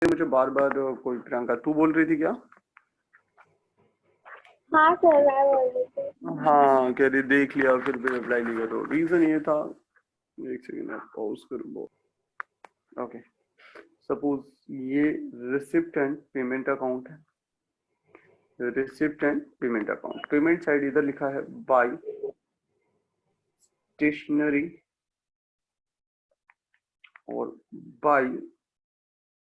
मुझे बार बार कोई प्रियंका तू बोल रही थी क्या? हाँ सर, मैं बोल रही थी। हाँ कह रही देख लिया फिर भी रिप्लाई नहीं करो। रीजन ये था, एक सेकंड पॉज करूँ। ओके, सपोज ये रिसिप्ट एंड पेमेंट अकाउंट है। Receipt and payment account, payment side इधर लिखा है बाय स्टेशनरी और बाय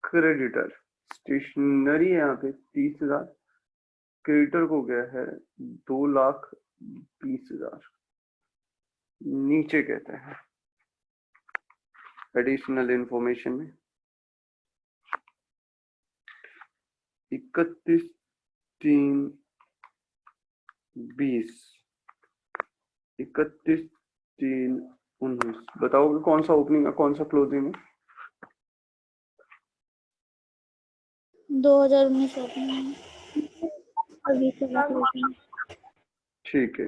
क्रेडिटर। स्टेशनरी है यहाँ पे 30,000, क्रेडिटर को गया है 2,20,000। नीचे कहते हैं एडिशनल इंफॉर्मेशन में 31/3/20, 31/3/19। बताओगे कौन सा ओपनिंग है कौन सा क्लोजिंग है? 2019 ओपनिंग और 20,000 क्लोजिंग। ठीक है,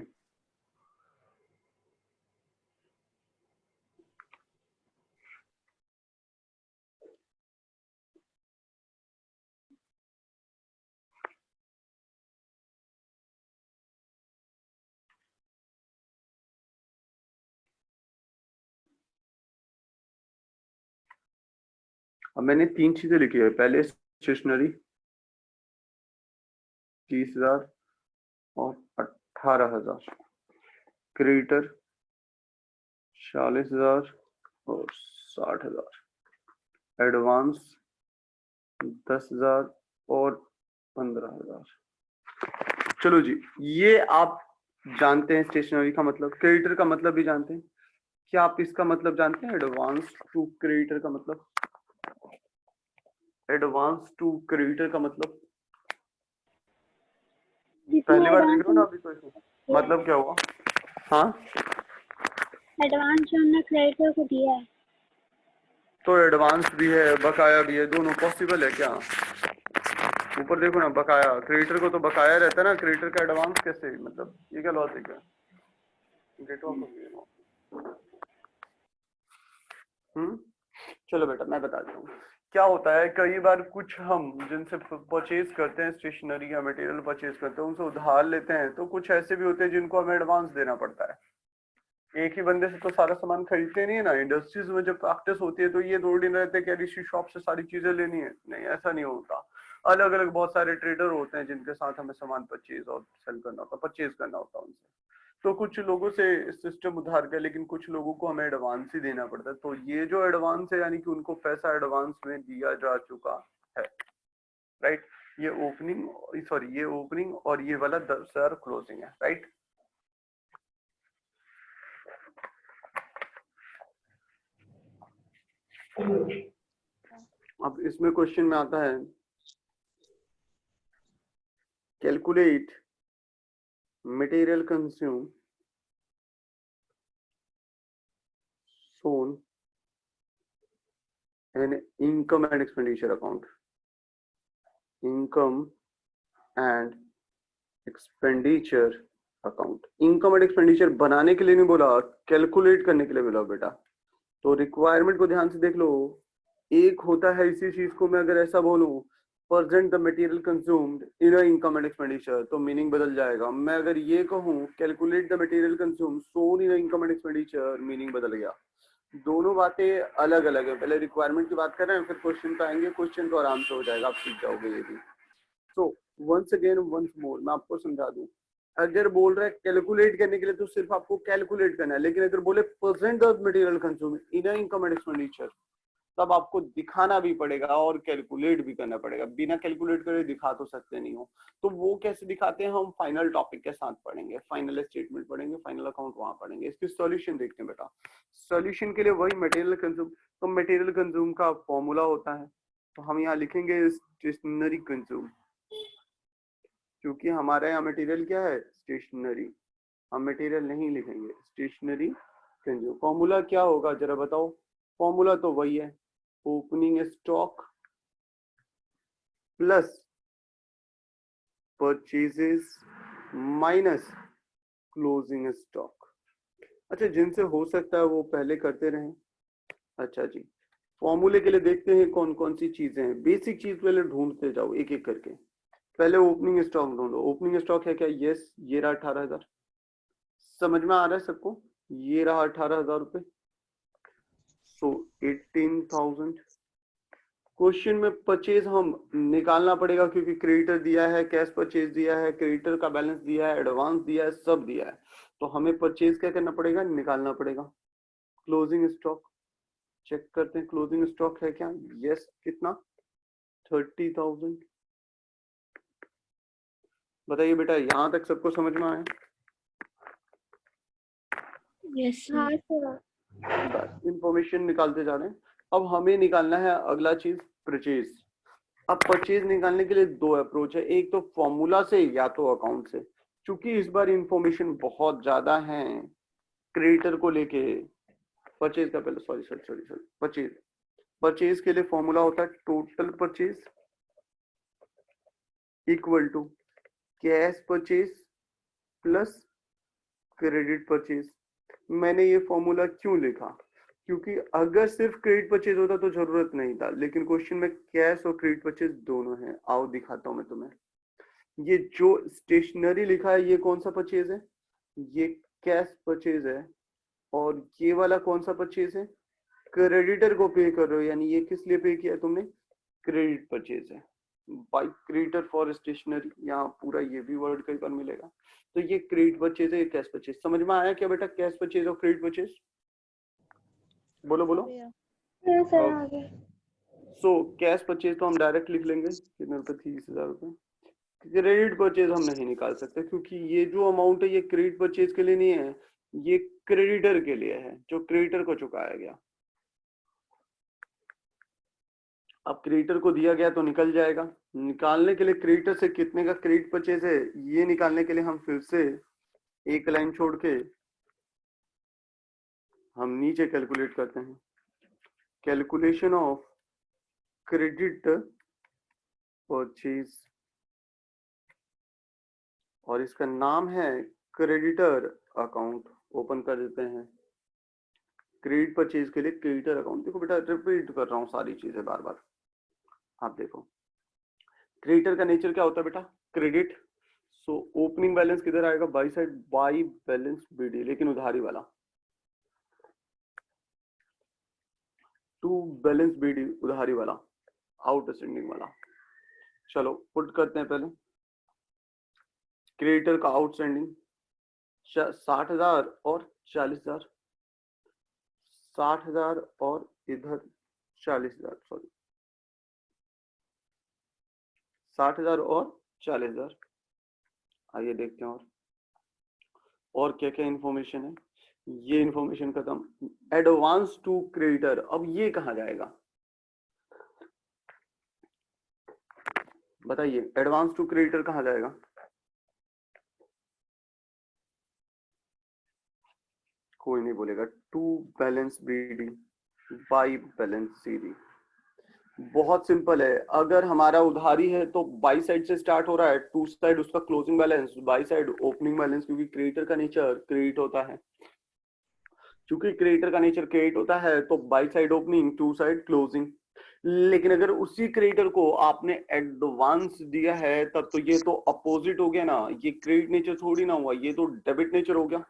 अब मैंने 3 चीजें लिखी है। पहले स्टेशनरी 30,000 और 18,000, क्रेडिटर 40,000 और 60,000, एडवांस 10,000 और 15,000। चलो जी, ये आप जानते हैं स्टेशनरी का मतलब। क्रेडिटर का मतलब भी जानते हैं। क्या आप इसका मतलब जानते हैं? एडवांस टू क्रेडिटर का मतलब, एडवांस टू क्रेडिटर का मतलब पहली बार देख रहे हो ना अभी तो इसमें मतलब क्या हुआ? हाँ, एडवांस जो हमने क्रेडिटर को दिया है। तो एडवांस भी है बकाया भी है, दोनों पॉसिबल है क्या? ऊपर देखो ना, बकाया, क्रेडिटर को तो बकाया रहता है ना, क्रेडिटर का एडवांस कैसे? मतलब ये क्या लॉजिक है? गेट ऑफ चलो बेटा मैं बताता हूँ क्या होता है। कई बार कुछ हम जिनसे परचेज करते हैं स्टेशनरी या मटेरियल परचेज करते हैं उनसे उधार लेते हैं, तो कुछ ऐसे भी होते हैं जिनको हमें एडवांस देना पड़ता है। एक ही बंदे से तो सारा सामान खरीदते नहीं है ना। इंडस्ट्रीज में जब प्रैक्टिस होती है तो ये थोड़ी ना रहते कि इसी शॉप से सारी चीजें लेनी है, नहीं ऐसा नहीं होता। अलग अलग बहुत सारे ट्रेडर होते हैं जिनके साथ हमें सामान परचेज और सेल करना होता, परचेज करना होता है उनसे। तो कुछ लोगों से सिस्टम उधार का, लेकिन कुछ लोगों को हमें एडवांस ही देना पड़ता है। तो ये जो एडवांस है यानी कि उनको पैसा एडवांस में दिया जा चुका है, राइट। ये ओपनिंग, सॉरी ये ओपनिंग और ये वाला 10,000 क्लोजिंग है, राइट। अब इसमें क्वेश्चन में आता है calculate material consume shown in income and expenditure account। Income and expenditure account. Income and expenditure बनाने के लिए नहीं बोला, कैलकुलेट करने के लिए बोला बेटा। तो रिक्वायरमेंट को ध्यान से देख लो। एक होता है इसी चीज को मैं अगर ऐसा बोलूं, present the material consumed in income and expenditure, तो मीनिंग बदल जाएगा। मैं अगर ये कहूं calculate the material consumption in income and expenditure, meaning बदल गया। दोनों बातें अलग अलग है। पहले रिक्वायरमेंट की बात कर रहे हैं, फिर क्वेश्चन पे आएंगे। क्वेश्चन तो आराम से हो जाएगा, आप सीख जाओगे ये भी। So once again once more मैं आपको समझा दूं। अगर बोल रहा है कैलकुलेट करने के लिए तो सिर्फ आपको कैलकुलेट करना है, लेकिन अगर बोले present the material consume in income and expenditure, तब आपको दिखाना भी पड़ेगा और कैलकुलेट भी करना पड़ेगा। बिना कैलकुलेट करे दिखा तो सकते नहीं हो। तो वो कैसे दिखाते हैं हम फाइनल टॉपिक के साथ पढ़ेंगे, फाइनल स्टेटमेंट पढ़ेंगे, फाइनल अकाउंट वहां पढ़ेंगे। इसकी सॉल्यूशन देखते हैं बेटा। सॉल्यूशन के लिए वही मटेरियल कंज्यूम, तो मटेरियल कंज्यूम का फॉर्मूला होता है, तो हम यहाँ लिखेंगे स्टेशनरी कंज्यूम। क्योंकि हमारे यहाँ मटेरियल क्या है? स्टेशनरी। हम मटेरियल नहीं लिखेंगे, स्टेशनरी कंज्यूम। फॉर्मूला क्या होगा जरा बताओ? फॉर्मूला तो वही है, opening stock plus purchases minus closing stock. अच्छा, जिनसे हो सकता है वो पहले करते रहें। अच्छा जी, फॉर्मूले के लिए देखते हैं कौन कौन सी चीजें हैं। बेसिक चीज पहले ढूंढते जाओ एक एक करके। पहले ओपनिंग स्टॉक ढूंढो। ओपनिंग स्टॉक है क्या? यस, ये रहा 18,000। समझ में आ रहा है सबको? ये रहा 18,000 रुपए। सो 18,000। क्वेश्चन में परचेज हम निकालना पड़ेगा क्योंकि क्रेडिटर दिया है, कैश परचेज दिया है, क्रेडिटर का बैलेंस दिया है, एडवांस दिया है, सब दिया है। तो हमें परचेज क्या करना पड़ेगा? निकालना पड़ेगा। क्लोजिंग स्टॉक चेक करते हैं, क्लोजिंग स्टॉक है क्या? यस, कितना? 30,000। बताइए बेटा, यहां तक सबको समझ में आया? यस हाँ सर। इंफॉर्मेशन निकालते जा रहे हैं। अब हमें निकालना है अगला चीज, परचेज। अब परचेज निकालने के लिए दो अप्रोच है, एक तो फॉर्मूला से या तो अकाउंट से। क्योंकि इस बार इंफॉर्मेशन बहुत ज्यादा है क्रेडिटर को लेके। परचेज का पहले सॉरी परचेज। परचेज के लिए फॉर्मूला होता है total purchase equal to cash purchase plus credit purchase. मैंने ये फॉर्मूला क्यों लिखा? क्योंकि अगर सिर्फ क्रेडिट परचेज होता तो जरूरत नहीं था, लेकिन क्वेश्चन में कैश और क्रेडिट परचेज दोनों है। आओ दिखाता हूं मैं तुम्हें। ये जो स्टेशनरी लिखा है ये कौन सा परचेज है? ये कैश परचेज है। और ये वाला कौन सा परचेज है? क्रेडिटर को पे कर रहे हो, यानी ये किस लिए पे किया तुमने? क्रेडिट परचेज है। बाय क्रेडिटर फॉर स्टेशनरी, यहाँ पूरा ये भी वर्ड कई बार मिलेगा। तो ये क्रेडिट परचेज है, ये कैश परचेज। समझ में आया क्या बेटा? कैश परचेज और क्रेडिट परचेज। बोलो बोलो। सर आगे। सो कैश परचेज तो हम डायरेक्ट लिख लेंगे, कितने रुपए? 30,000 रुपए। क्रेडिट परचेज हम नहीं निकाल सकते क्योंकि ये जो अमाउंट है ये क्रेडिट परचेज के लिए नहीं है, ये क्रेडिटर के लिए है, जो क्रेडिटर को चुकाया गया। अब क्रेडिटर को दिया गया तो निकल जाएगा। निकालने के लिए क्रेडिटर से कितने का क्रेडिट परचेज है ये निकालने के लिए हम फिर से एक लाइन छोड़ के हम नीचे कैलकुलेट करते हैं। कैलकुलेशन ऑफ क्रेडिट परचेज, और इसका नाम है क्रेडिटर अकाउंट। ओपन कर देते हैं। क्रेडिट परचेज के लिए क्रेडिटर अकाउंट। देखो बेटा, रिपीट कर रहा हूँ सारी चीजें बार बार। आप देखो, क्रेडिटर का नेचर क्या होता है बेटा? क्रेडिट। सो ओपनिंग बैलेंस किधर आएगा? By side, by balance BD, लेकिन उधारी वाला। टू बैलेंस बीडी, उधारी वाला, आउटस्टैंडिंग वाला। चलो पुट करते हैं पहले। क्रेडिटर का आउटस्टैंडिंग 60,000 और 40,000। 60,000 और इधर 40,000, सॉरी 60,000 और 40,000। आइए देखते हैं और क्या क्या इंफॉर्मेशन है। ये इंफॉर्मेशन खत्म। एडवांस टू क्रेडिटर, अब ये कहाँ जाएगा बताइए? एडवांस टू क्रेडिटर कहाँ जाएगा? कोई नहीं बोलेगा। To balance BD by balance CD. बहुत सिंपल है। अगर हमारा उधारी है तो बाई साइड से स्टार्ट हो रहा है, टू साइड उसका closing balance, by side opening balance, क्योंकि क्रेडिटर का नेचर क्रेडिट होता है। क्योंकि क्रेडिटर का नेचर क्रेडिट होता है तो by side opening, to side closing. लेकिन अगर उसी क्रेडिटर को आपने एडवांस दिया है तब तो ये तो अपोजिट हो गया ना। ये क्रेडिट नेचर थोड़ी ना हुआ, ये तो डेबिट नेचर हो गया।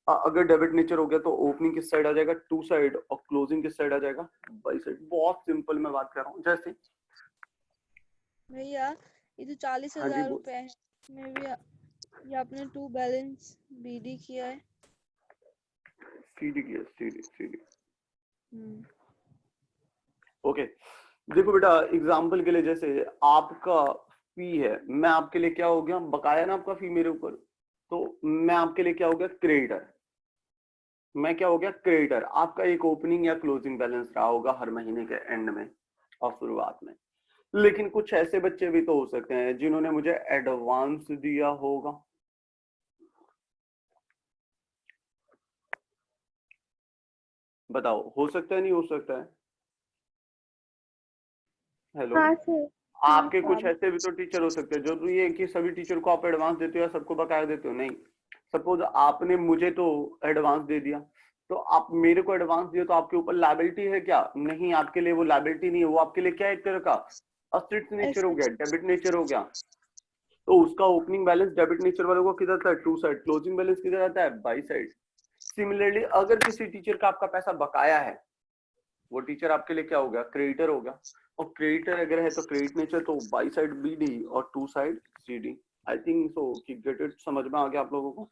अगर डेबिट नेचर हो गया तो ओपनिंग किस साइड आ जाएगा? To side. और क्लोजिंग किस साइड आ जाएगा? By side. बहुत सिंपल मैं बात कर रहा हूँ। जैसे भैया ये जो 40,000 रुपए है इसमें भी ये आपने टू बैलेंस बीडी किया है। सीडी किया, सीडी। ओके देखो बेटा, एग्जांपल के लिए जैसे आपका फी है, मैं आपके लिए क्या हो गया? बकाया ना आपका फी मेरे ऊपर, तो मैं आपके लिए क्या हो गया? क्रेडिटर। मैं क्या हो गया? क्रेडिटर। आपका एक ओपनिंग या क्लोजिंग बैलेंस रहा होगा हर महीने के एंड में और शुरुआत में। लेकिन कुछ ऐसे बच्चे भी तो हो सकते हैं जिन्होंने मुझे एडवांस दिया होगा। बताओ, हो सकता है नहीं हो सकता है? हेलो, हाँ सर। आपके कुछ ऐसे भी तो टीचर हो सकते हैं। जरूरी है कि सभी टीचर को आप एडवांस देते हो या सबको बकाया देते हो? नहीं। सपोज आपने मुझे तो एडवांस दे दिया, तो आप मेरे को एडवांस दिए तो आपके ऊपर लायबिलिटी है क्या? नहीं, आपके लिए वो लायबिलिटी नहीं है, वो आपके लिए क्या है, एक तरह का असेट नेचर हो गया, डेबिट नेचर हो गया। तो उसका ओपनिंग बैलेंस डेबिट नेचर वालों को किधर आता है? To side. क्लोजिंग बैलेंस किधर आता है? By side. सिमिलरली अगर किसी टीचर का आपका पैसा बकाया है, वो टीचर आपके लिए क्या हो गया? क्रेडिटर हो गया। और क्रेडिटर अगर है तो क्रेडिट नेचर, तो बाई साइड बीडी और to side CD. I think so कि गेट इट, समझ में आ गया आप लोगों को?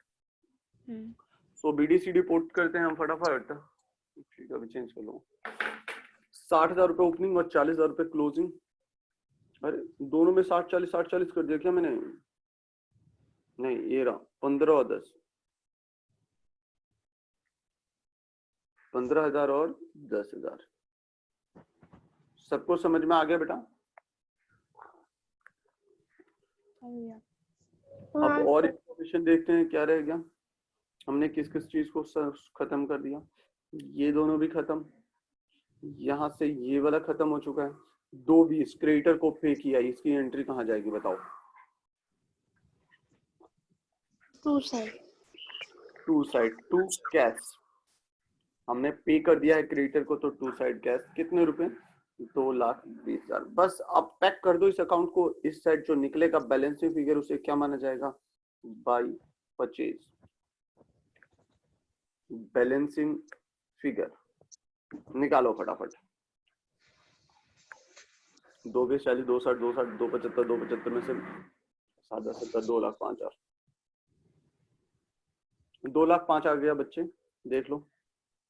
सो बीडी सीडी पोर्ट करते हैं हम फटाफट। ठीक है, अभी चेंज कर लो। 60,000 रुपए ओपनिंग और 40,000 रुपए क्लोजिंग। अरे दोनों में 60-40 कर दिया क्या मैंने? नहीं, ये रहा 15 और 10, 15,000 और 10,000। सबको समझ में आ गया बेटा? अब और इंफॉर्मेशन देखते हैं क्या रह गया। हमने किस किस चीज को खत्म कर दिया। ये दोनों भी खत्म, यहाँ से ये वाला खत्म हो चुका है। 220 क्रेडिटर को पे किया, इसकी एंट्री कहाँ जाएगी बताओ? To side. To side, to cash. हमने पे कर दिया है क्रेडिटर को, तो टू साइड कैश। कितने रुपए? 2,20,000। बस आप पैक कर दो इस अकाउंट को। इस साइड जो निकलेगा बैलेंसिंग फिगर, उसे क्या माना जाएगा? By purchase. बैलेंसिंग फिगर निकालो फटाफट। 2,20,40, 2,60, 2,60, 2,75, 2,75 में से 7,70, 2,05,000। 2,05,000 आ गया बच्चे, देख लो।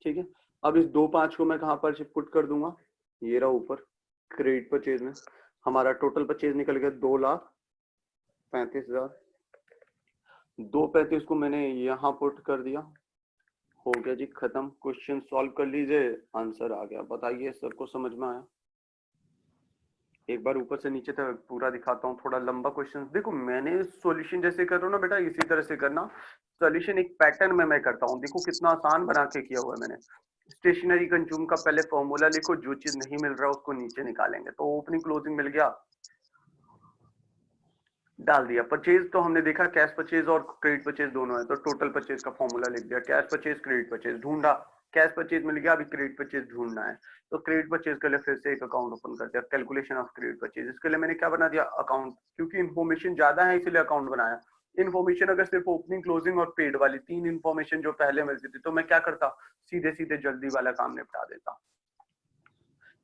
ठीक है, अब इस 2,05,000 को मैं कहां पर पुट कर दूंगा? ये रहा ऊपर क्रेडिट परचेज में। हमारा टोटल परचेज निकल गया 2,35,000। 2,35,000 को मैंने यहाँ पुट कर दिया। हो गया जी खत्म। क्वेश्चन सॉल्व कर लीजिए, आंसर आ गया। बताइए सबको समझ में आया? एक बार ऊपर से नीचे तक पूरा दिखाता हूँ, थोड़ा लंबा क्वेश्चन। देखो मैंने सॉल्यूशन जैसे कर रहा हूँ ना बेटा, इसी तरह से करना। सॉल्यूशन एक पैटर्न में मैं करता हूँ। देखो कितना आसान बना के किया हुआ है मैंने। स्टेशनरी कंज्यूम का पहले फॉर्मूला लिखो, जो चीज नहीं मिल रहा उसको नीचे निकालेंगे। तो ओपनिंग क्लोजिंग मिल गया, डाल दिया। परचेज तो हमने देखा कैश परचेज और क्रेडिट परचेज दोनों है, तो टोटल परचेज का फॉर्मूला लिख दिया। कैश परचेज क्रेडिट परचेज ढूंढा, कैश परचेज मिल गया, अभी क्रेडिट परचेज ढूंढना है। तो क्रेडिट परचेज के लिए फिर से एक अकाउंट ओपन कर दिया, कैलकुलेशन ऑफ क्रेडिट परचेज। इसके लिए मैंने क्या बना दिया? अकाउंट। क्योंकि इन्फॉर्मेशन ज्यादा है इसलिए अकाउंट बनाया। इन्फॉर्मेशन अगर सिर्फ ओपनिंग क्लोजिंग और पेड वाली 3 इन्फॉर्मेशन जो पहले मिलती थी, तो मैं क्या करता? सीधे सीधे जल्दी वाला काम निपटा देता।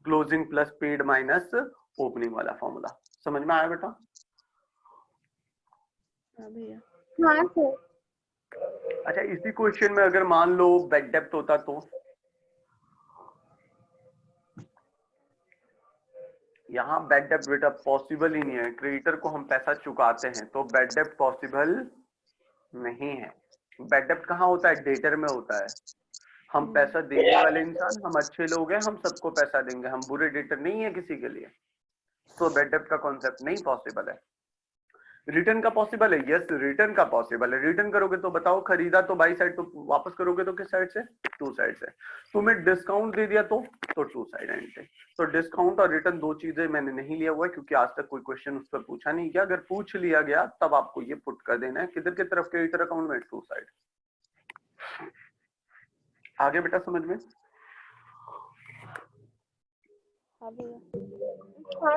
Closing plus paid minus opening वाला फॉर्मूला। समझ में आया बेटा? हाँ सर। अच्छा, इसी क्वेश्चन में अगर मान लो बैड डेप्ट होता तो? यहाँ बैड डेप्ट बेटा पॉसिबल ही नहीं है। क्रेडिटर को हम पैसा चुकाते हैं, तो बैड डेप्ट पॉसिबल नहीं है। बैड डेप्ट कहाँ होता है? डेटर में होता है। हम पैसा देने वाले इंसान, हम अच्छे लोग हैं, हम सबको पैसा देंगे, हम बुरे डेटर नहीं है किसी के लिए। तो बैड डेप्ट का कॉन्सेप्ट नहीं पॉसिबल है। रिटर्न का पॉसिबल है? यस, रिटर्न का पॉसिबल है। रिटर्न करोगे तो बताओ, खरीदा तो बाई साइड, तो वापस करोगे तो किस साइड से? टू साइड से। तुम्हें डिस्काउंट दे दिया तो टू साइड एंड से। तो डिस्काउंट और रिटर्न दो चीजें मैंने नहीं लिया हुआ है, क्योंकि आज तक कोई क्वेश्चन उस पर पूछा नहीं गया। अगर पूछ लिया गया तब आपको ये पुट कर देना है, किधर की तरफ? क्रेडिटर अकाउंट में, टू साइड। आगे बेटा समझ में?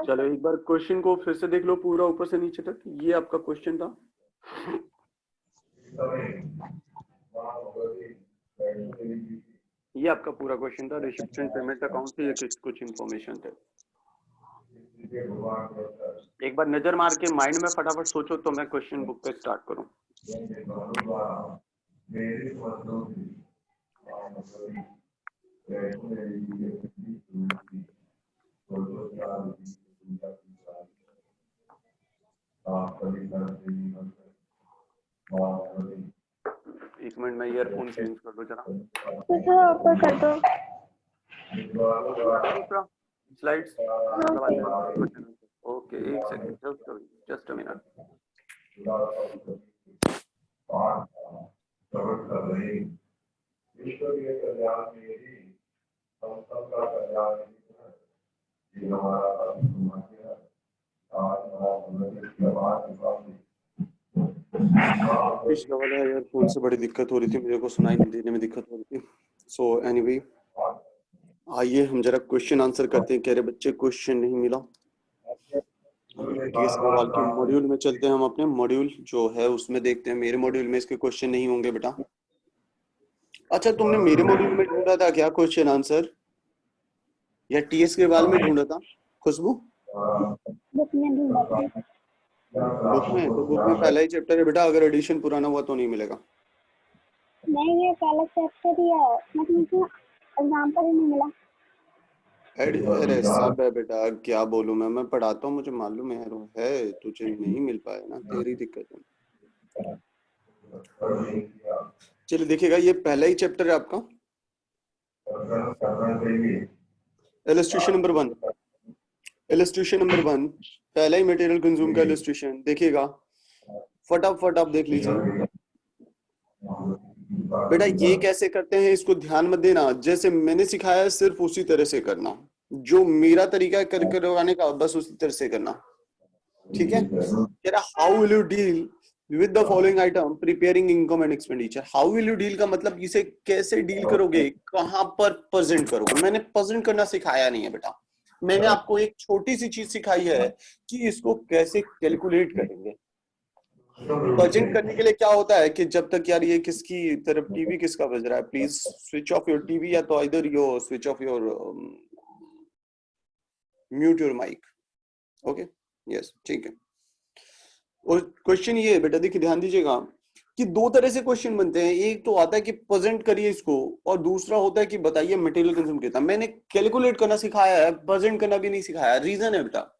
चलो एक बार क्वेश्चन को फिर से देख लो पूरा ऊपर से नीचे तक। ये आपका क्वेश्चन था। ये आपका पूरा क्वेश्चन था। रिसिप्शन पेमेंट अकाउंट से ये कुछ इंफॉर्मेशन थे। एक बार नजर मार के माइंड में फटाफट सोचो तो मैं क्वेश्चन बुक पे स्टार्ट करूं। एक मिनट में ईयरफोन चेंज कर दो जरा। थोड़ा ऊपर कर दो। स्लाइड्स ओके, एक सेकंड, जस्ट अ मिनट। पिछला वाला ईयरफोन से बड़ी दिक्कत हो रही थी, मेरे को सुनाई नहीं देने में दिक्कत हो रही थी। सो एनीवे, आइए हम जरा क्वेश्चन आंसर करते हैं। कह रहे बच्चे क्वेश्चन नहीं मिला। टीएस सवाल के मॉड्यूल में चलते हैं, हम अपने मॉड्यूल जो है उसमें देखते हैं। मेरे मॉड्यूल में इसके क्वेश्चन नहीं होंगे बेटा। अच्छा, तुमने मेरे मॉड्यूल में ढूंढा था क्या क्वेश्चन आंसर, या टीएस के बाल में ढूंढा था खुशबू? बुक में ढूंढा था। बुक में? तो बुक में पहला ही चैप्टर है बेटा, अगर एडिशन पुराना हुआ तो नहीं मिलेगा। नहीं, ये पहला चैप्टर ही है, मतलब मुझे एग्जाम्पल ही नहीं मिला। अरे सब है बेटा, क्या बोलूं मैं पढ़ाता हूँ, मुझे मालूम है तुझे नहीं मिल पाया ना, तेरी दिक्कत है। चलिए देखिएगा, ये पहला ही चैप्टर है आपका, इलस्ट्रेशन नंबर 1। इलस्ट्रेशन नंबर 1, पहला ही मटेरियल कंज्यूम का इलस्ट्रेशन देखिएगा, फटाफट आप देख लीजिए। बेटा ये कैसे करते हैं इसको ध्यान मत देना, जैसे मैंने सिखाया है सिर्फ उसी तरह से करना, जो मेरा तरीका है करवाने का बस उसी तरह से करना, ठीक है? कह रहा how will you deal with the following item preparing income and expenditure. How will you deal का मतलब इसे कैसे डील करोगे, कहां पर प्रेजेंट करोगे। मैंने प्रेजेंट करना सिखाया नहीं है बेटा, मैंने आपको एक छोटी सी चीज सिखाई है कि इसको कैसे कैलकुलेट करेंगे। प्रेजेंट करने के लिए क्या होता है कि जब तक यार ये किसकी तरफ टीवी किसका बज रहा है, please switch off your TV, या तो इधर your switch off your mute your mike. Okay, yes, ठीक है। और क्वेश्चन ये है बेटा, देखिए ध्यान दीजिएगा कि दो तरह से क्वेश्चन बनते हैं। एक तो आता है कि प्रेजेंट करिए इसको, और दूसरा होता है कि बताइए मटेरियल कंज्यूम कितना। मैंने कैलकुलेट करना सिखाया है, प्रेजेंट करना भी नहीं सिखाया। रीजन है बेटा,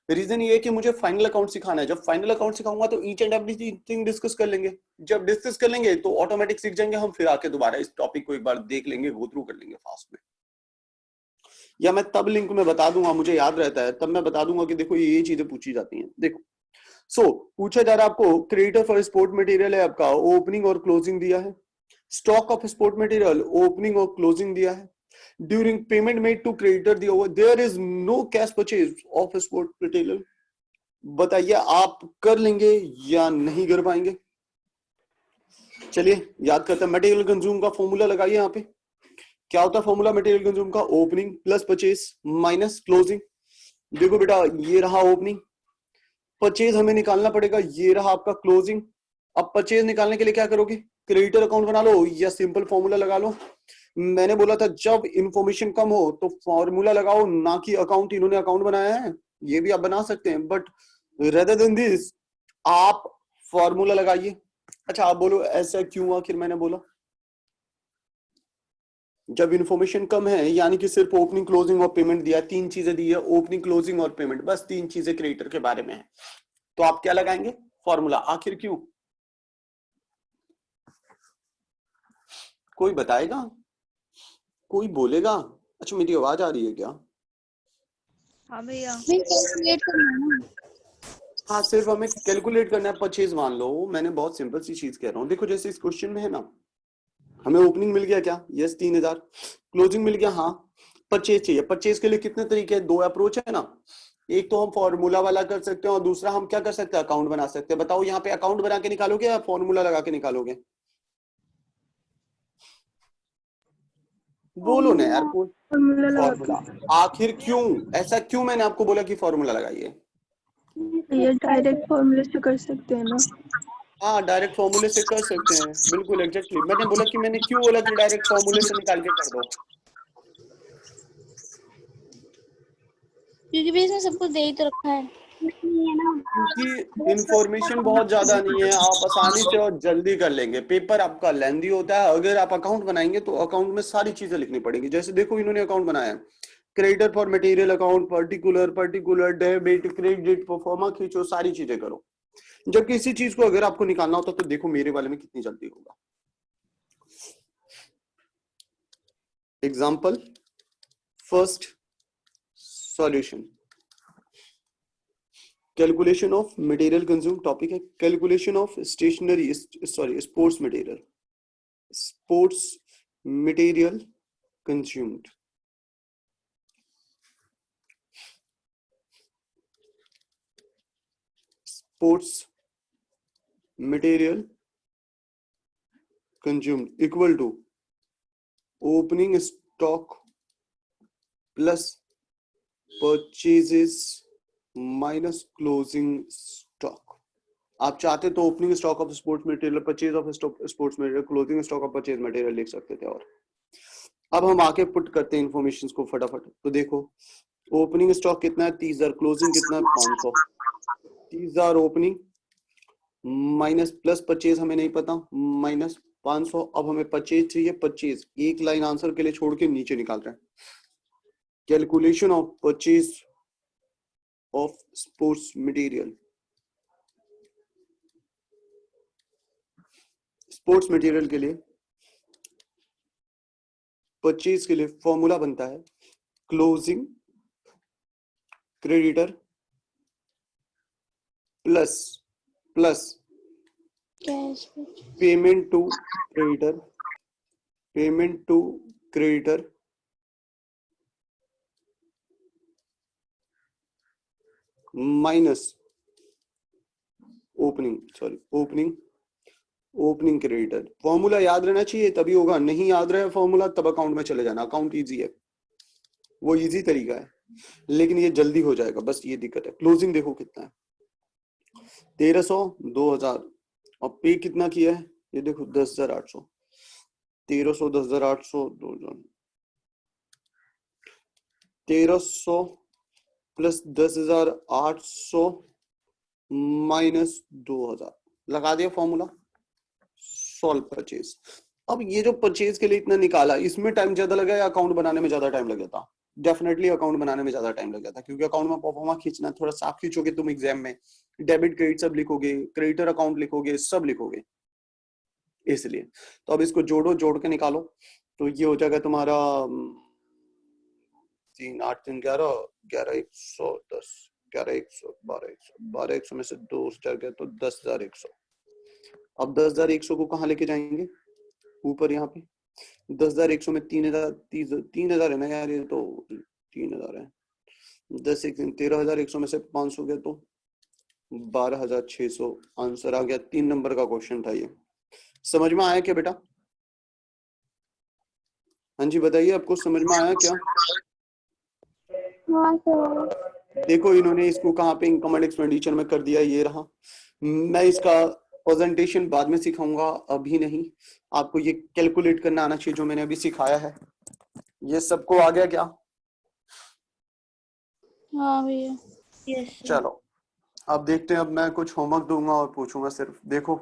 रीजन ये है कि मुझे फाइनल अकाउंट सिखाना है। जब फाइनल अकाउंट सिखाऊंगा तो ईच एंड एवरीथिंग डिस्कस कर लेंगे। जब डिस्कस कर लेंगे तो ऑटोमेटिक सीख जाएंगे हम, फिर आके दोबारा इस टॉपिक को एक बार देख लेंगे, गो थ्रू कर लेंगे फास्ट में। या मैं तब लिंक में बता दूंगा, मुझे याद रहता है तब मैं बता दूंगा कि देखो ये चीजें पूछी जाती हैं। देखो पूछा जा रहा है आपको, क्रेडिटर फॉर स्पोर्ट मटेरियल है आपका, ओपनिंग और क्लोजिंग दिया है। Stock of sport material, opening और क्लोजिंग दिया है। During payment made to creditor दिया हुआ, there is no cash purchase of sport material. बताइए आप कर लेंगे या नहीं कर पाएंगे? चलिए याद करते हैं। मटेरियल कंज्यूम का फॉर्मूला लगाइए। यहाँ पे क्या होता है फॉर्मूला मटेरियल कंज्यूम का? Opening plus purchase minus closing. देखो बेटा ये रहा ओपनिंग, परचेज हमें निकालना पड़ेगा, ये रहा आपका क्लोजिंग। अब परचेज निकालने के लिए क्या करोगे? क्रेडिटर अकाउंट बना लो या सिंपल फॉर्मूला लगा लो। मैंने बोला था जब इंफॉर्मेशन कम हो तो फॉर्मूला लगाओ, ना कि अकाउंट। इन्होंने अकाउंट बनाया है, ये भी आप बना सकते हैं, बट रेदर देन दिस आप फॉर्मूला लगाइए। अच्छा आप बोलो ऐसा क्यों आखिर मैंने बोला? जब इंफॉर्मेशन कम है, यानी कि सिर्फ ओपनिंग क्लोजिंग और पेमेंट दिया, तीन चीजें दी है, ओपनिंग क्लोजिंग और पेमेंट, बस तीन चीजें क्रेडिटर के बारे में है, तो आप क्या लगाएंगे? फॉर्मूला। आखिर क्यों? कोई बताएगा? कोई बोलेगा? अच्छा मेरी आवाज आ रही है क्या? हाँ भैया। कैलकुलेट करना है ना। हाँ सिर्फ हमें कैलकुलेट करना है। परचेज मान लो, मैंने बहुत सिंपल सी चीज कह रहा हूँ। देखो जैसे इस क्वेश्चन में है ना, हमें ओपनिंग मिल गया क्या? यस 3000। क्लोजिंग मिल गया? हाँ। परचेज चाहिए। परचेज के लिए कितने तरीके हैं? दो अप्रोच है ना, एक तो हम फॉर्मूला वाला कर सकते हैं और दूसरा हम क्या कर सकते हैं? अकाउंट बना सकते हैं। बताओ यहाँ पे अकाउंट बना के निकालोगे या फॉर्मूला लगा के निकालोगे? बोलो ना यार कौन? फॉर्मूला। आखिर क्यों? ऐसा क्यों मैंने आपको बोला कि फॉर्मूला लगाइए? ये डायरेक्ट फॉर्मूले से कर सकते हैं ना? हाँ डायरेक्ट फॉर्मूले से कर सकते हैं, बिल्कुल एग्जैक्टली। मैंने बोला कि मैंने क्यों बोला कि डायरेक्ट फॉर्मूले से निकाल के कर दो? क्योंकि भी इसने सबको दे ही तो रखा है। नहीं है ना, क्योंकि इंफॉर्मेशन बहुत ज्यादा नहीं है, आप आसानी से और जल्दी कर लेंगे। पेपर आपका लेंदी होता है, अगर आप अकाउंट बनाएंगे तो अकाउंट में सारी चीजें लिखनी पड़ेगी। जैसे देखो इन्होंने अकाउंट बनाया है, creditor for material account, particular particular debit credit proforma खींचो, सारी चीजें करो। जब किसी चीज को अगर आपको निकालना होता तो देखो मेरे वाले में कितनी जल्दी होगा। Example first solution, calculation of material consume topic है। Calculation of stationery sorry sports material, sports material consumed. Sports material consumed equal to opening stock plus purchases minus closing stock. आप चाहते तो opening stock of sports material, purchase of sports material, closing stock of purchase material लिख सकते थे। और अब हम आके पुट करते हैं इंफॉर्मेशन को फटाफट। तो देखो ओपनिंग स्टॉक कितना है 30,000, क्लोजिंग कितना है 500। 30,000 ओपनिंग माइनस प्लस परचेज हमें नहीं पता माइनस 500। अब हमें परचेज चाहिए, परचेज एक लाइन आंसर के लिए छोड़ के नीचे निकाल रहे हैं। Calculation of purchase of sports material, sports material के लिए परचेज के लिए फॉर्मूला बनता है closing creditor plus cash payment to creditor, payment to creditor minus opening creditor. Formula याद रहना चाहिए तभी होगा, नहीं याद रहे फॉर्मूला तब अकाउंट में चले जाना। अकाउंट इजी है, वो इजी तरीका है, लेकिन ये जल्दी हो जाएगा, बस ये दिक्कत है। क्लोजिंग देखो कितना है 1300, 2000 और पे कितना किया है ये देखो 10,800। 1300 10,800 2000, 1300 प्लस 10,800 माइनस 2000 लगा दिया फॉर्मूला, सॉल्व परचेज। अब ये जो परचेज के लिए इतना निकाला, इसमें टाइम ज्यादा लगा या अकाउंट बनाने में ज्यादा टाइम लगा था? डेफिनेटली अकाउंट बनाने में ज्यादा टाइम लगा था, क्योंकि अकाउंट में परफॉर्मा खींचना थोड़ा साफ खींचोगे तुम एग्जाम में, डेबिट क्रेडिट सब लिखोगे, क्रेडिटर अकाउंट लिखोगे, सब लिखोगे, इसलिए। तो अब इसको जोड़ो, जोड़ के निकालो तो ये हो जाएगा तुम्हारा 3 8 3 11 11 110 11 100 12 100 में से 2 चल गया तो 10,100। अब 10,100 को कहाँ लेके जाएंगे? ऊपर यहाँ पे 10,100 में 3,000 है ना यार, ये तो 3,000 है। 10 1 13,100 में से 500 गया तो 12,600 आंसर आ गया। 3 नंबर का क्वेश्चन था ये। समझ में आया क्या बेटा? हाँ जी बताइए, आपको समझ में आया क्या? हाँ सर। देखो इन्होंने इसको कहाँ पे इनकम एंड एक्सपेंडिचर में कर दिया, ये रहा। मैं इसका प्रेजेंटेशन बाद में सिखाऊंगा, अभी नहीं। आपको ये कैलकुलेट करना आना चाहिए जो मैंने अभी सिखाया है। ये सबको आ गया क्या? हाँ भैया। यस चलो अब देखते हैं। अब मैं कुछ होमवर्क दूंगा और पूछूंगा सिर्फ। देखो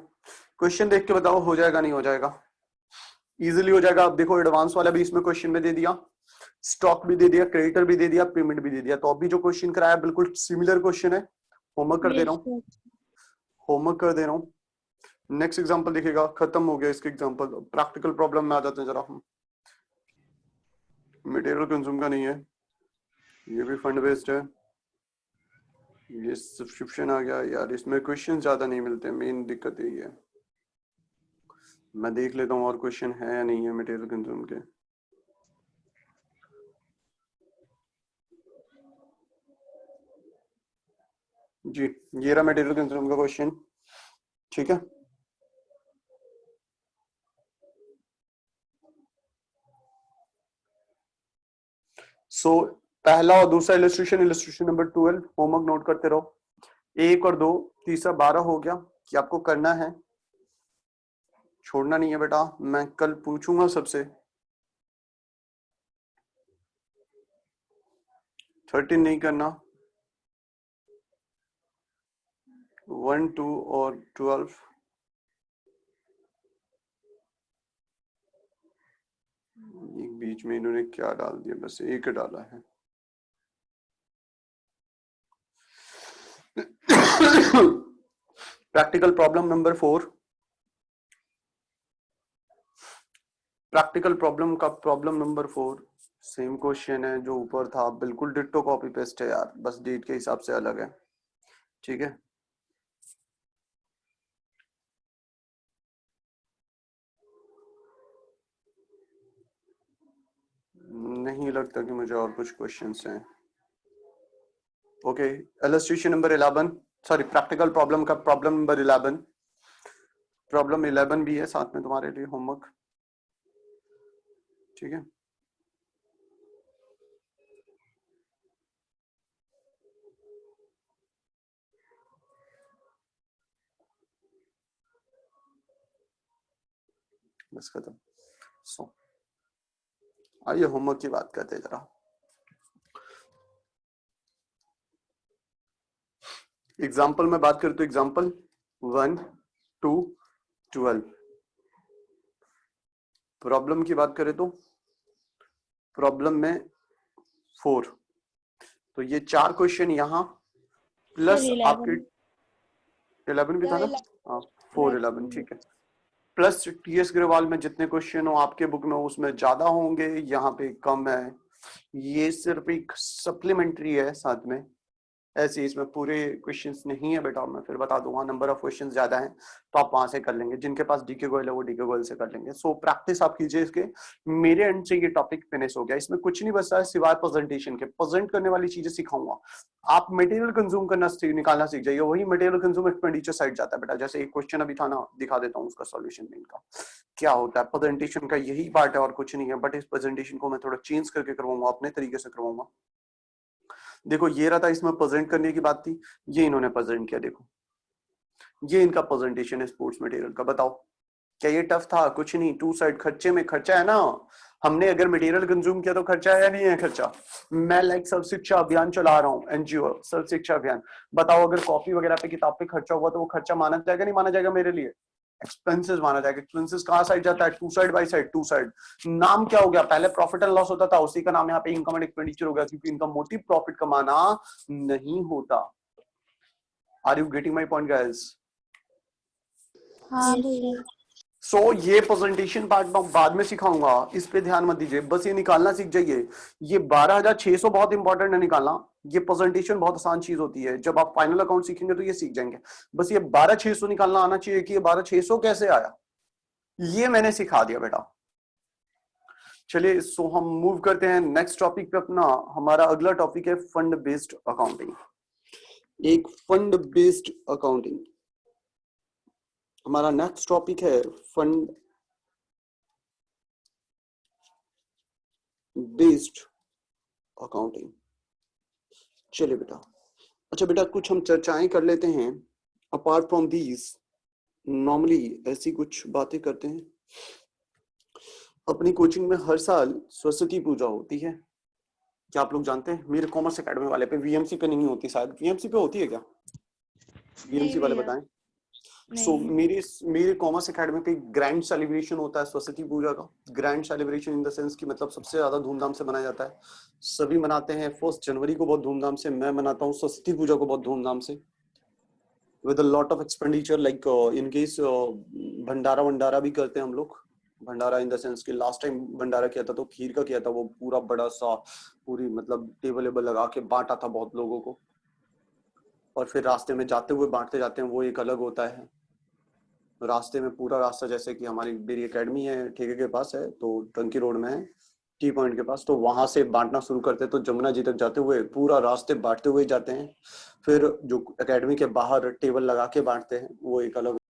क्वेश्चन देख के बताओ हो जाएगा नहीं हो जाएगा? इजीली हो जाएगा। अब देखो एडवांस वाला भी इसमें क्वेश्चन में दे दिया, स्टॉक भी दे दिया, क्रेडिटर भी दे दिया, पेमेंट भी दे दिया। तो अभी जो क्वेश्चन कराया बिल्कुल सिमिलर क्वेश्चन है। होमवर्क कर दे रहा हूँ, होमवर्क कर दे रहा हूँ। नेक्स्ट एग्जांपल देखिएगा, खत्म हो गया इसके एग्जांपल। प्रैक्टिकल प्रॉब्लम में आ जाते हैं जरा हम। मटेरियल कंज्यूम का नहीं है, ये भी फंड बेस्ड है। ये सब्सक्रिप्शन आ गया यार, इसमें क्वेश्चन ज्यादा नहीं मिलते, मेन दिक्कत यही है। मैं देख लेता हूँ और क्वेश्चन है या नहीं है मटेरियल कंज्यूम के। जी ये रहा मटेरियल कंज्यूम का क्वेश्चन, ठीक है। सो पहला और दूसरा इलस्ट्रेशन नंबर 12 होमवर्क नोट करते रहो। 1 और 2, तीसरा 12 हो गया कि आपको करना है, छोड़ना नहीं है बेटा। मैं कल पूछूंगा सबसे। 13 नहीं करना, 1 2 और 12। एक बीच में इन्होंने क्या डाल दिया, बस एक डाला है। Practical problem number 4। Practical problem का प्रॉब्लम नंबर 4 सेम क्वेश्चन है जो ऊपर था, बिल्कुल डिट्टो कॉपी पेस्ट है यार, बस डेट के हिसाब से अलग है, ठीक है। नहीं लगता कि मुझे और कुछ क्वेश्चंस हैं। Okay illustration number 11, sorry practical problem का प्रॉब्लम नंबर 11। प्रॉब्लम 11 भी है साथ में तुम्हारे लिए होमवर्क, ठीक है। बस खत्म। सो आइए होमवर्क की बात करते हैं जरा। एग्जाम्पल में बात करें तो एग्जाम्पल 1 2 12। प्रॉब्लम की बात करें तो प्रॉब्लम में 4। तो ये 4 क्वेश्चन यहाँ प्लस आपके 11 भी था ना, हाँ 4 11 ठीक है। प्लस टीएस ग्रेवाल में जितने क्वेश्चन हो आपके बुक में उसमें ज्यादा होंगे, यहाँ पे कम है। ये सिर्फ एक सप्लीमेंट्री है साथ में, ऐसे इसमें पूरे क्वेश्चंस नहीं है बेटा। मैं फिर बता दूंगा, नंबर ऑफ क्वेश्चंस ज्यादा हैं तो आप वहां से कर लेंगे। जिनके पास डीके गोयल है वो डीके गोयल से कर लेंगे। सो प्रैक्टिस आप कीजिए इसके। मेरे एंड से ये टॉपिक फिनिश हो गया। इसमें कुछ नहीं बचता है सिवाय प्रेजेंटेशन के। प्रेजेंट करने वाली चीजें सिखाऊंगा। आप मटेरियल कंज्यूम करना निकालना सीख जाइए, वही मटेरियल कंज्यूम एक्सपेंडिचर साइड जाता है बेटा। जैसे एक क्वेश्चन अभी था ना, दिखा देता हूँ उसका सॉल्यूशन में इनका क्या होता है। प्रेजेंटेशन का यही पार्ट है और कुछ नहीं है, बट इस प्रेजेंटेशन को मैं थोड़ा चेंज करके करवाऊंगा, अपने तरीके से करवाऊंगा। देखो ये रहा था, इसमें प्रेजेंट करने की बात थी, ये इन्होंने प्रेजेंट किया। देखो ये इनका प्रेजेंटेशन है स्पोर्ट्स मटेरियल का। बताओ क्या ये टफ था? कुछ नहीं। 2 साइड खर्चे में खर्चा है ना। हमने अगर मटेरियल कंज्यूम किया तो खर्चा है या नहीं है खर्चा? मैं लाइक सर्व शिक्षा अभियान चला रहा हूँ, एनजीओ सर्व शिक्षा अभियान। बताओ अगर कॉपी वगैरह पे किताब पे खर्चा हुआ तो वो खर्चा माना जाएगा नहीं माना जाएगा? मेरे लिए एक्सपेंसेस माना जाएगा। एक्सपेंसेस कहाँ साइड जाता है? 2 साइड बाई साइड। 2 साइड नाम क्या हो गया? पहले प्रॉफिट एंड लॉस होता था, उसी का नाम यहाँ पे इनकम एंड एक्सपेंडिचर हो गया, क्योंकि इनका मोटिव प्रॉफिट कमाना नहीं होता। Are you getting my point guys? हाँ भैया। सो ये प्रेजेंटेशन पार्ट बाद में सिखाऊंगा, इस पे ध्यान मत दीजिए, बस ये निकालना सीख जाइए। ये 12,600 बहुत इंपॉर्टेंट है निकालना। ये प्रेजेंटेशन बहुत आसान चीज होती है, जब आप फाइनल अकाउंट सीखेंगे तो ये सीख जाएंगे। बस ये 12,600 निकालना आना चाहिए कि ये 12,600 कैसे आया, ये मैंने सिखा दिया बेटा। चलिए सो हम मूव करते हैं नेक्स्ट टॉपिक पे अपना। हमारा अगला टॉपिक है फंड बेस्ड अकाउंटिंग। एक फंड बेस्ड अकाउंटिंग हमारा नेक्स्ट टॉपिक है, फंड बेस्ड अकाउंटिंग। चलिए बेटा, अच्छा बेटा कुछ हम चर्चाएं कर लेते हैं। अपार्ट फ्रॉम दीज नॉर्मली ऐसी कुछ बातें करते हैं। अपनी कोचिंग में हर साल सरस्वती पूजा होती है, क्या आप लोग जानते हैं? मेरे कॉमर्स एकेडमी वाले पे, वीएमसी पे नहीं होती शायद। वीएमसी पे होती है क्या? वीएमसी वाले बताएं। सो मेरे कॉमर्स एकेडमी पे ग्रैंड सेलिब्रेशन होता है सरस्वती पूजा का। Grand celebration in the sense कि मतलब सबसे ज्यादा धूमधाम से मनाया जाता है। सभी मनाते हैं 1 जनवरी को बहुत धूमधाम से। मैं मनाता हूँ सरस्वती पूजा को बहुत धूमधाम से, with a lot of expenditure. Like in case भंडारा वंडारा भी करते हैं हम लोग। भंडारा इन द सेंस कि लास्ट टाइम भंडारा किया था तो खीर का किया था, वो पूरा बड़ा सा पूरी मतलब टेबल वेबल लगा के बांटा था बहुत लोगों को। और फिर रास्ते में जाते हुए बांटते जाते हैं, वो एक अलग होता है। रास्ते में पूरा रास्ता, जैसे कि हमारी मेरी एकेडमी है ठेके के पास है, तो टंकी रोड में है टी पॉइंट के पास, तो वहां से बांटना शुरू करते हैं। तो जमुना जी तक जाते हुए पूरा रास्ते बांटते हुए जाते हैं। फिर जो एकेडमी के बाहर टेबल लगा के बांटते हैं वो एक अलग